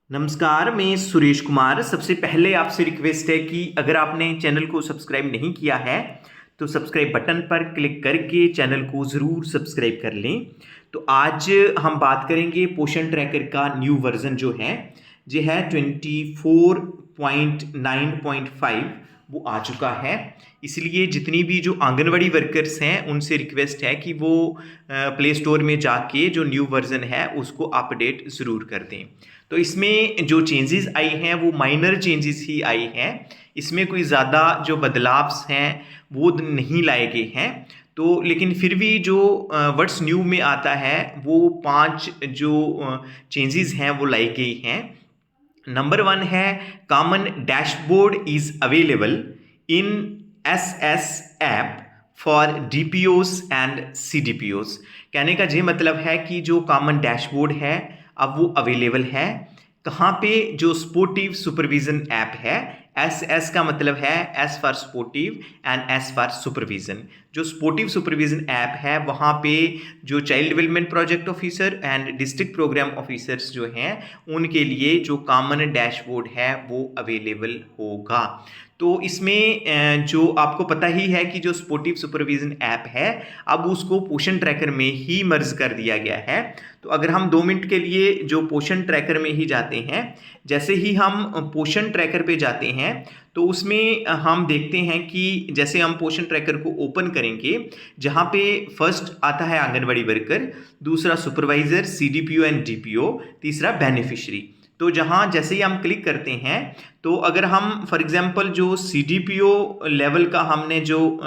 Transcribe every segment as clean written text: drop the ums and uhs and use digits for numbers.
नमस्कार, मैं सुरेश कुमार। सबसे पहले आपसे रिक्वेस्ट है कि अगर आपने चैनल को सब्सक्राइब नहीं किया है तो सब्सक्राइब बटन पर क्लिक करके चैनल को ज़रूर सब्सक्राइब कर लें। तो आज हम बात करेंगे पोषण ट्रैकर का न्यू वर्जन जो है 24.9.5 वो आ चुका है। इसलिए जितनी भी जो आंगनवाड़ी वर्कर्स हैं उनसे रिक्वेस्ट है कि वो प्ले स्टोर में जाके जो न्यू वर्जन है उसको अपडेट ज़रूर कर दें। तो इसमें जो चेंजेस आई हैं वो माइनर चेंजेस ही आई हैं। इसमें कोई ज़्यादा जो बदलाव हैं वो नहीं लाए गए हैं। तो लेकिन फिर भी जो व्हाट्स न्यू में आता है वो 5 जो चेंजेस हैं वो लाई गई हैं। नंबर 1 है common dashboard is available in S app for DPOs and CDPOs. कहने का ये मतलब है कि जो कॉमन डैशबोर्ड है अब वो अवेलेबल है कहाँ पे, जो स्पोर्टिव सुपरविजन ऐप है। एस का मतलब है S for supportive and S for supervision. जो स्पोर्टिव सुपरविजन ऐप है वहाँ पे जो child development project officer and district programme officers जो हैं उनके लिए जो कॉमन डैशबोर्ड है वो अवेलेबल होगा। तो इसमें जो आपको पता ही है कि जो स्पोर्टिव सुपरविजन ऐप है अब उसको पोषण ट्रैकर में ही मर्ज कर दिया गया है। तो अगर हम 2 मिनट के लिए जो पोषण ट्रैकर में ही जाते हैं, जैसे ही हम पोषण ट्रैकर पे जाते हैं तो उसमें हम देखते हैं कि जैसे हम पोषण ट्रैकर को ओपन करेंगे, जहाँ पे फर्स्ट आता है आंगनवाड़ी वर्कर, दूसरा सुपरवाइजर, सीडीपीओ एंड डीपीओ, तीसरा बेनिफिशियरी। तो जहाँ जैसे ही हम क्लिक करते हैं तो अगर हम फॉर एग्जांपल जो सीडीपीओ लेवल का हमने जो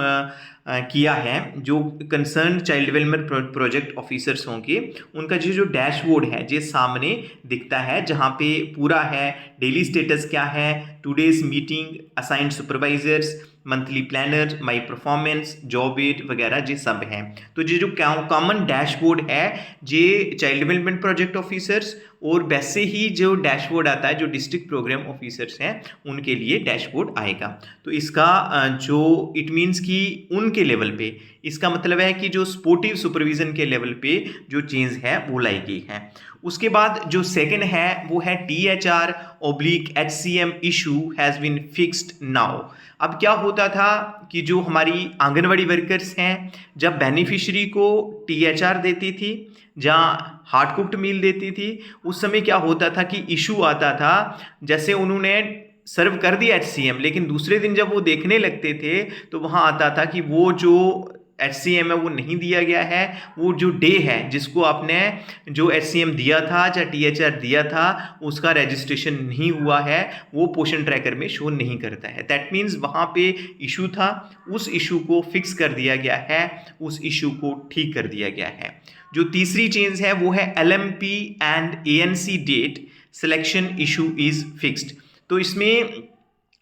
किया है, जो concern child development project officers होंगे उनका जो डैशबोर्ड है ये सामने दिखता है, जहाँ पे पूरा है डेली स्टेटस क्या है, today's meeting, assigned supervisors, monthly planner, my performance, job aid वगैरह ये सब हैं। तो ये जो कॉमन डैशबोर्ड है ये चाइल्ड डेवलपमेंट प्रोजेक्ट ऑफिसर्स और वैसे ही जो डैशबोर्ड आता है जो डिस्ट्रिक्ट प्रोग्राम ऑफिसर्स हैं उनके लिए डैशबोर्ड आएगा। तो इसका जो इट मीन्स कि उनके लेवल पे, इसका मतलब है कि जो स्पोर्टिव सुपरविजन के लेवल पे जो चेंज है वो लाई गई है। उसके बाद जो सेकंड है वो है THR/HCM issue has been fixed now. अब क्या होता था कि जो हमारी आंगनवाड़ी वर्कर्स हैं जब बेनिफिशियरी को THR देती थी, जहाँ हार्ड कुक्ड मील देती थी, उस समय क्या होता था कि इशू आता था, जैसे उन्होंने सर्व कर दिया HCM लेकिन दूसरे दिन जब वो देखने लगते थे तो वहाँ आता था कि वो जो HCM है वो नहीं दिया गया है, वो जो डे है जिसको आपने जो HCM दिया था या THR दिया था उसका रजिस्ट्रेशन नहीं हुआ है, वो पोषण ट्रैकर में शो नहीं करता है। दैट मीन्स वहाँ पे इशू था, उस इशू को फिक्स कर दिया गया है, उस इशू को ठीक कर दिया गया है। जो तीसरी चेंज है वो है LMP and ANC date selection issue is fixed. तो इसमें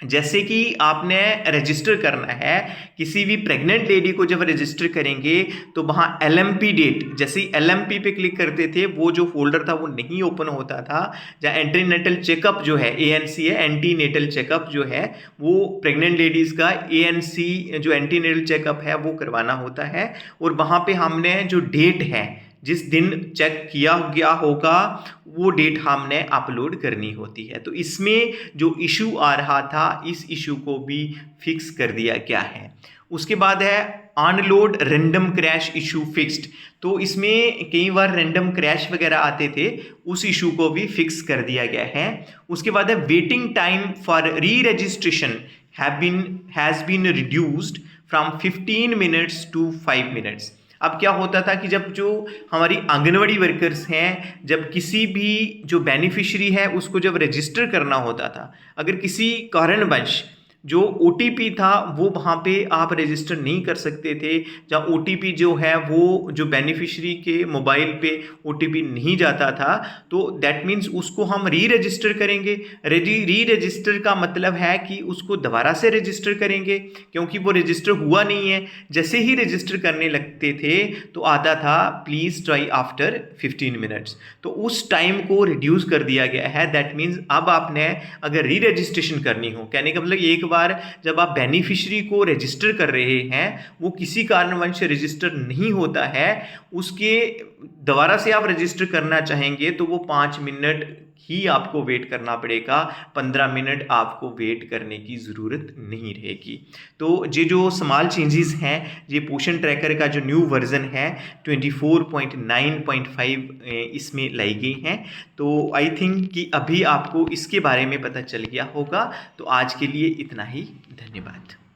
जैसे कि आपने रजिस्टर करना है, किसी भी प्रेग्नेंट लेडी को जब रजिस्टर करेंगे तो वहाँ LMP डेट, जैसे ही LMP पे क्लिक करते थे वो जो फोल्डर था वो नहीं ओपन होता था। जहाँ एंटीनेटल चेकअप जो है ANC है, एंटीनेटल चेकअप जो है वो प्रेग्नेंट लेडीज़ का ANC जो एंटीनेटल चेकअप है वो करवाना होता है। और वहाँ पे हमने जो डेट है जिस दिन चेक किया गया होगा वो डेट हमने अपलोड करनी होती है। तो इसमें जो इशू आ रहा था इस इशू को भी फिक्स कर दिया गया है। उसके बाद है unload random crash issue fixed. तो इसमें कई बार रैंडम क्रैश वगैरह आते थे, उस इशू को भी फिक्स कर दिया गया है। उसके बाद है waiting time for re registration has been reduced from 15 minutes to 5 minutes. अब क्या होता था कि जब जो हमारी आंगनवाड़ी वर्कर्स हैं, जब किसी भी जो बेनिफिशियरी है उसको जब रजिस्टर करना होता था, अगर किसी कारणवश जो OTP था वो वहाँ पे आप रजिस्टर नहीं कर सकते थे, जहाँ OTP जो है वो जो बेनिफिशियरी के मोबाइल पे OTP नहीं जाता था, तो दैट मीन्स उसको हम री रजिस्टर करेंगे। री रजिस्टर का मतलब है कि उसको दोबारा से रजिस्टर करेंगे क्योंकि वो रजिस्टर हुआ नहीं है। जैसे ही रजिस्टर करने लगते थे तो आता था प्लीज़ ट्राई आफ्टर 15 मिनट्स। तो उस टाइम को रिड्यूस कर दिया गया है। दैट मीन्स अब आपने अगर री रजिस्ट्रेशन करनी हो, कहने का मतलब एक बार जब आप बेनिफिशियरी को रजिस्टर कर रहे हैं वो किसी कारणवश रजिस्टर नहीं होता है, उसके दोबारा से आप रजिस्टर करना चाहेंगे तो वो 5 मिनट ही आपको वेट करना पड़ेगा, 15 मिनट आपको वेट करने की ज़रूरत नहीं रहेगी। तो ये जो स्मॉल चेंजेस हैं, ये पोषण ट्रैकर का जो न्यू वर्जन है 24.9.5 इसमें लाई गई हैं। तो आई थिंक कि अभी आपको इसके बारे में पता चल गया होगा। तो आज के लिए इतना ही, धन्यवाद।